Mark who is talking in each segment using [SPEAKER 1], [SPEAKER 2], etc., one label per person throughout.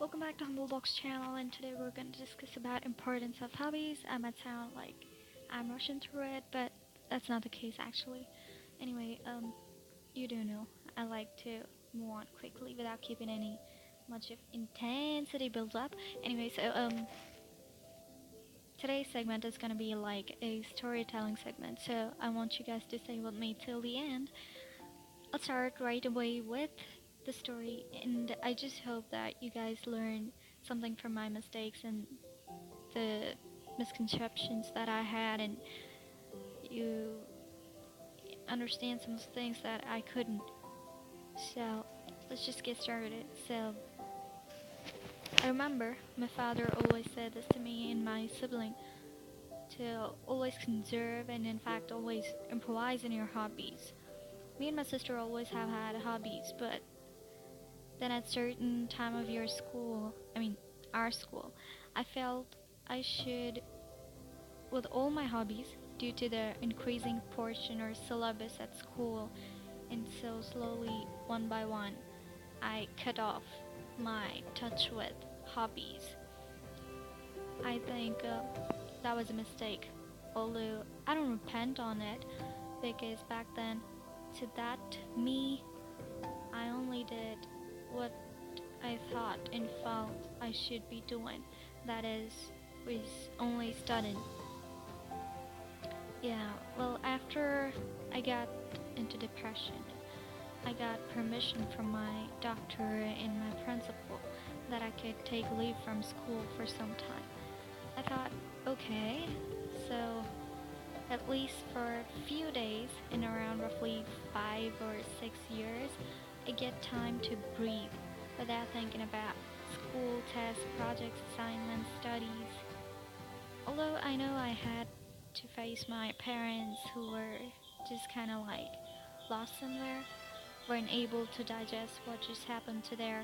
[SPEAKER 1] Welcome back to Humblebox channel, and today we're going to discuss about importance of hobbies. I might sound like I'm rushing through it, but that's not the case actually. Anyway, you do know I like to move on quickly without keeping any much of intensity built up. Anyway, today's segment is gonna be like a storytelling segment, so I want you guys to stay with me till the end. I'll start right away with the story, and I just hope that you guys learn something from my mistakes and the misconceptions that I had, and you understand some things that I couldn't. So, let's just get started. So, I remember my father always said this to me and my sibling to always conserve and, in fact, always improvise in your hobbies. Me and my sister always have had hobbies, but then at certain time of your school, our school, I felt I should, with all my hobbies, due to the increasing portion or syllabus at school, and so slowly, one by one, I cut off my touch with hobbies. I think that was a mistake, although I don't repent on it because back then, to that me, I only did what I thought and felt I should be doing. That is, was only studying. Yeah, well, after I got into depression, I got permission from my doctor and my principal that I could take leave from school for some time. I thought, okay, so at least for a few days in around roughly 5 or 6 years, I get time to breathe without thinking about school, tests, projects, assignments, studies. Although I know I had to face my parents who were just kind of like lost somewhere, weren't able to digest what just happened to their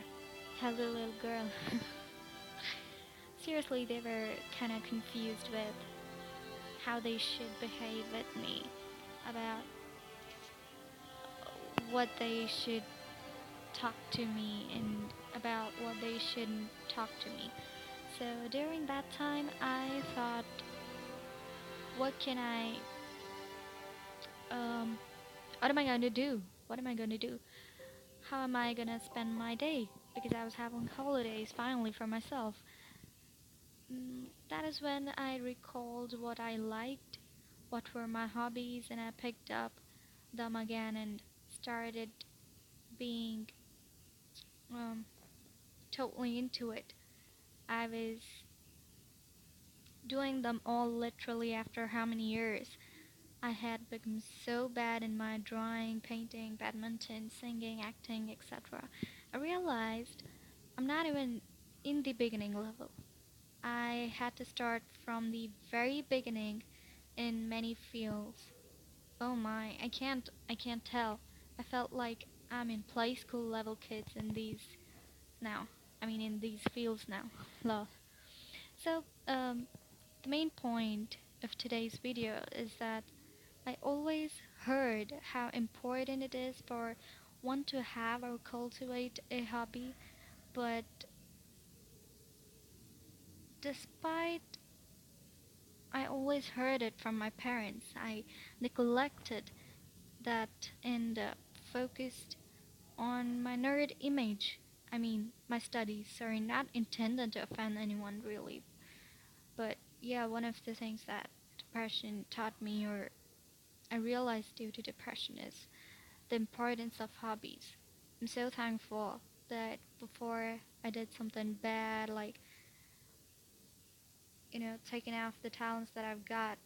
[SPEAKER 1] healthy little girl. Seriously, they were kind of confused with how they should behave with me, about what they should talk to me, and about what they shouldn't talk to me. So during that time, I thought, what can um, what am I going to do? What am I going to do? How am I going to spend my day? Because I was having holidays finally for myself. That is when I recalled what I liked, what were my hobbies, and I picked up them again and started being um, totally into it. I was doing them all literally after how many years? I had become so bad in my drawing, painting, badminton, singing, acting, etc. I realized I'm not even in the beginning level. I had to start from the very beginning in many fields. Oh my, I can't tell. I felt like I'm in play school level kids in these now. In these fields now. Lol. So, the main point of today's video is that I always heard how important it is for one to have or cultivate a hobby, but despite I always heard it from my parents, I neglected that and focused on my nerd image. My studies. Sorry, not intended to offend anyone really, but yeah, one of the things that depression taught me, or I realized due to depression, is the importance of hobbies. I'm so thankful that before I did something bad, like, taking off the talents that I've got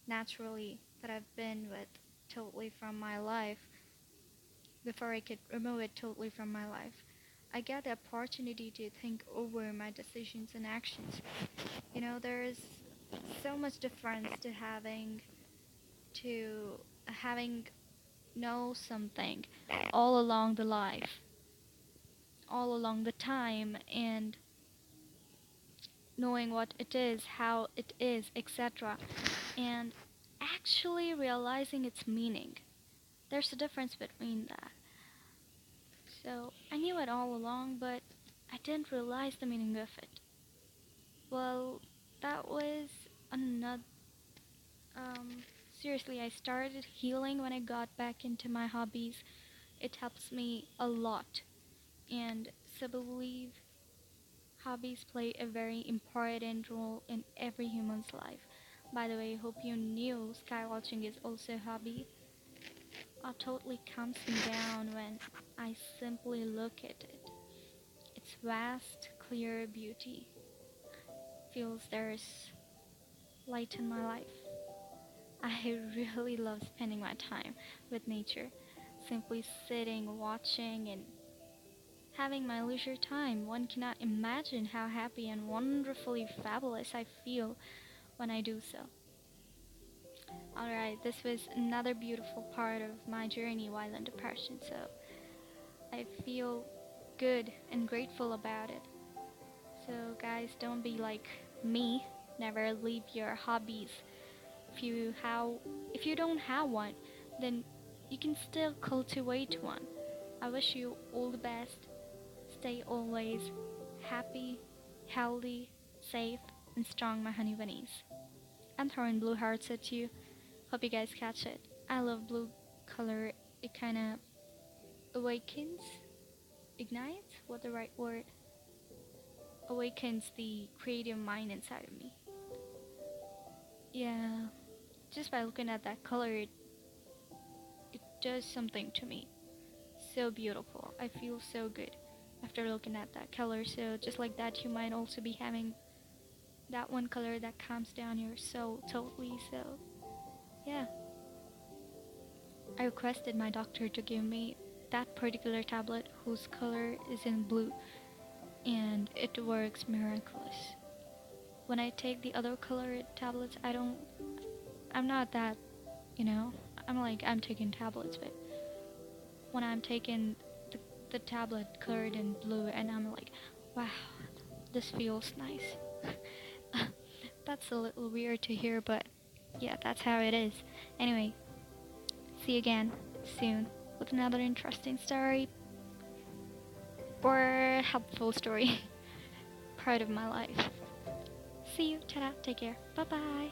[SPEAKER 1] naturally, that I've been with totally from my life, before I could remove it totally from my life, I got the opportunity to think over my decisions and actions. There is so much difference to having know something all along the life, all along the time, and knowing what it is, how it is, etc., and actually realizing its meaning. There's a difference between that. So I knew it all along, but I didn't realize the meaning of it. Well, that was another. Um, Seriously, I started healing when I got back into my hobbies. It helps me a lot. And so believe hobbies play a very important role in every human's life. By the way, hope you knew skywatching is also a hobby. It totally calms me down when I simply look at it. Its vast, clear beauty feels there's light in my life. I really love spending my time with nature, simply sitting, watching, and having my leisure time. One cannot imagine how happy and wonderfully fabulous I feel when I do so. Alright, this was another beautiful part of my journey while in depression, so I feel good and grateful about it. So, guys, don't be like me. Never leave your hobbies. If you have, if you don't have one, then you can still cultivate one. I wish you all the best. Stay always happy, healthy, safe, and strong, my honey bunnies. I'm throwing blue hearts at you. Hope you guys catch it. I love blue color. It kind of awakens, ignites. What the right word? Awakens the creative mind inside of me. Yeah, just by looking at that color, it does something to me. So beautiful. I feel so good after looking at that color. So just like that, you might also be having that one color that calms down your soul totally. So yeah, I requested my doctor to give me that particular tablet whose color is in blue, and it works miraculous. When I take the other colored tablets, I'm not that, you know, I'm taking tablets, but when I'm taking the tablet colored in blue, and I'm like, wow, this feels nice. That's a little weird to hear, but yeah, that's how it is. Anyway, see you again soon with another interesting story or helpful story. Part of my life. See you. Ta-da. Take care. Bye bye.